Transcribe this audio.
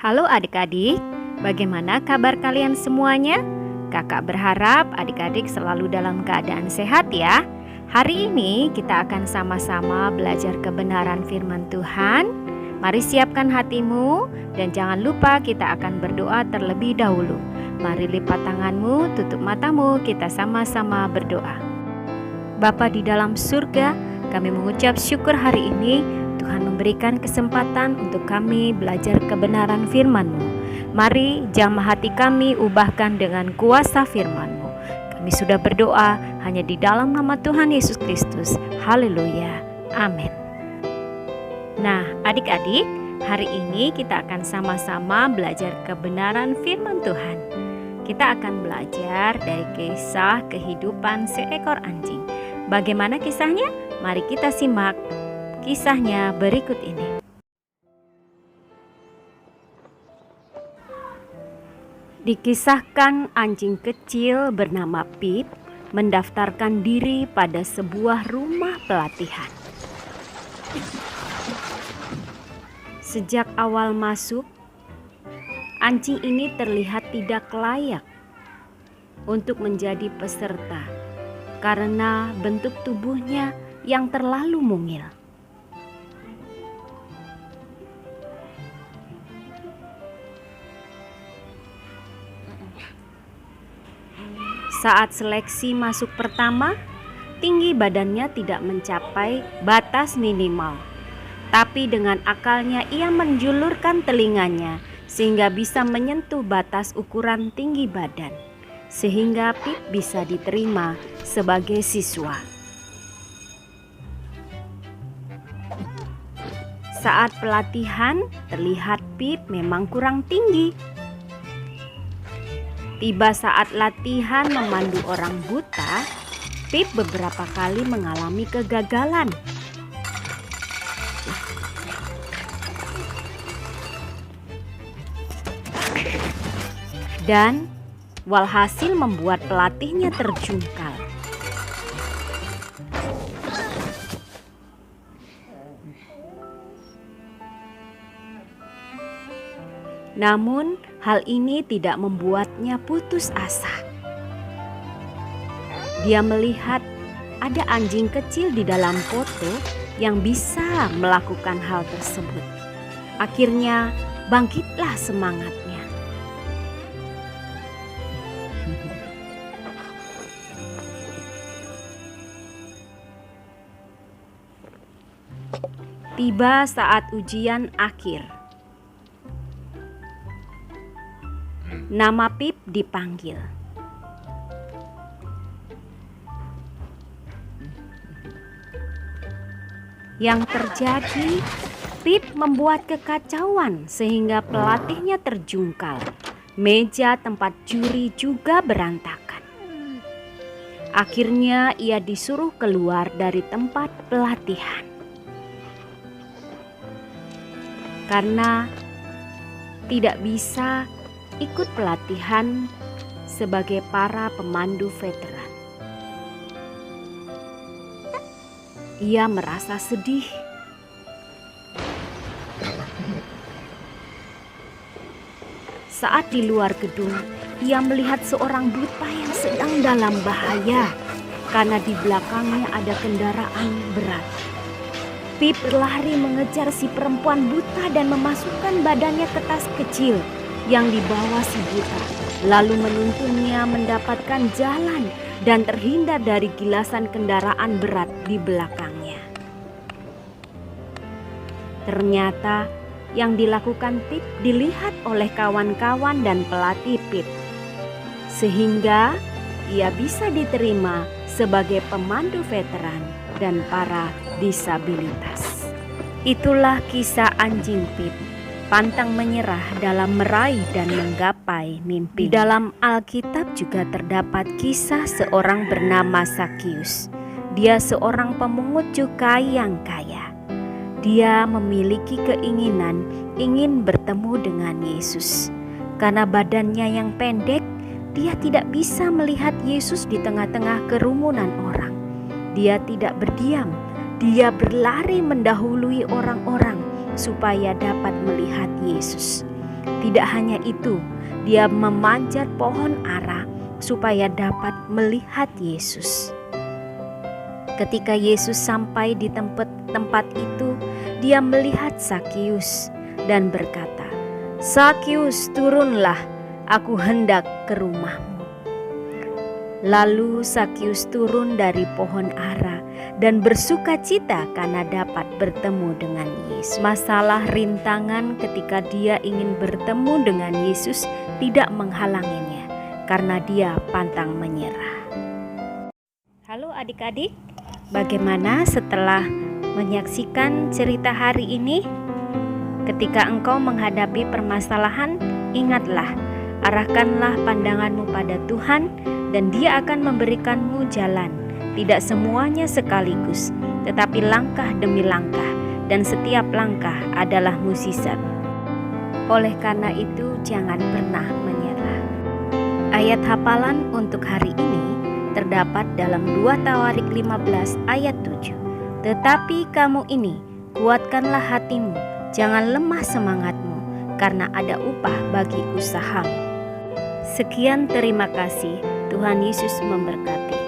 Halo adik-adik, bagaimana kabar kalian semuanya? Kakak berharap adik-adik selalu dalam keadaan sehat ya. Hari ini kita akan sama-sama belajar kebenaran firman Tuhan. Mari siapkan hatimu dan jangan lupa kita akan berdoa terlebih dahulu. Mari lipat tanganmu, tutup matamu, kita sama-sama berdoa. Bapa di dalam surga, kami mengucap syukur hari ini Tuhan memberikan kesempatan untuk kami belajar kebenaran firman-Mu. Mari jamah hati kami ubahkan dengan kuasa firman-Mu. Kami sudah berdoa hanya di dalam nama Tuhan Yesus Kristus. Haleluya. Amin. Nah, adik-adik, hari ini kita akan sama-sama belajar kebenaran firman Tuhan. Kita akan belajar dari kisah kehidupan seekor anjing. Bagaimana kisahnya? Mari kita simak kisahnya berikut ini. Dikisahkan anjing kecil bernama Pip mendaftarkan diri pada sebuah rumah pelatihan. Sejak awal masuk, anjing ini terlihat tidak layak untuk menjadi peserta karena bentuk tubuhnya yang terlalu mungil. Saat seleksi masuk pertama, tinggi badannya tidak mencapai batas minimal. Tapi dengan akalnya ia menjulurkan telinganya sehingga bisa menyentuh batas ukuran tinggi badan. Sehingga Pip bisa diterima sebagai siswa. Saat pelatihan, terlihat Pip memang kurang tinggi. Tiba saat latihan memandu orang buta, Pip beberapa kali mengalami kegagalan. Dan walhasil membuat pelatihnya terjungkal. Namun, hal ini tidak membuatnya putus asa. Dia melihat ada anjing kecil di dalam foto yang bisa melakukan hal tersebut. Akhirnya, bangkitlah semangatnya. Tiba saat ujian akhir. Nama Pip dipanggil. Yang terjadi, Pip membuat kekacauan sehingga pelatihnya terjungkal. Meja tempat juri juga berantakan. Akhirnya ia disuruh keluar dari tempat pelatihan. Karena tidak bisa ikut pelatihan sebagai para pemandu veteran. Ia merasa sedih. Saat di luar gedung, ia melihat seorang buta yang sedang dalam bahaya karena di belakangnya ada kendaraan berat. Pip berlari mengejar si perempuan buta dan memasukkan badannya ke tas kecil yang dibawa si buta, lalu menuntunnya mendapatkan jalan dan terhindar dari gilasan kendaraan berat di belakangnya. Ternyata yang dilakukan Pip dilihat oleh kawan-kawan dan pelatih Pip, sehingga ia bisa diterima sebagai pemandu veteran dan para disabilitas. Itulah kisah anjing Pip, pantang menyerah dalam meraih dan menggapai mimpi. Di dalam Alkitab juga terdapat kisah seorang bernama Zakius. Dia seorang pemungut cukai yang kaya. Dia memiliki keinginan ingin bertemu dengan Yesus. Karena badannya yang pendek, dia tidak bisa melihat Yesus di tengah-tengah kerumunan orang. Dia tidak berdiam, Dia berlari mendahului orang-orang supaya dapat melihat Yesus. Tidak hanya itu, dia memanjat pohon ara supaya dapat melihat Yesus. Ketika Yesus sampai di tempat itu, dia melihat Zakius dan berkata, "Zakius, turunlah, aku hendak ke rumahmu." Lalu Zakius turun dari pohon ara dan bersukacita karena dapat bertemu dengan Yesus. Masalah rintangan ketika dia ingin bertemu dengan Yesus tidak menghalanginya karena dia pantang menyerah. Halo adik-adik, bagaimana setelah menyaksikan cerita hari ini? Ketika engkau menghadapi permasalahan, ingatlah, arahkanlah pandanganmu pada Tuhan dan Dia akan memberikanmu jalan. Tidak semuanya sekaligus, tetapi langkah demi langkah, dan setiap langkah adalah mukjizat. Oleh karena itu, jangan pernah menyerah. Ayat hafalan untuk hari ini terdapat dalam 2 Tawarik 15 ayat 7. Tetapi kamu ini, kuatkanlah hatimu, jangan lemah semangatmu, karena ada upah bagi usahamu. Sekian, terima kasih. Tuhan Yesus memberkati.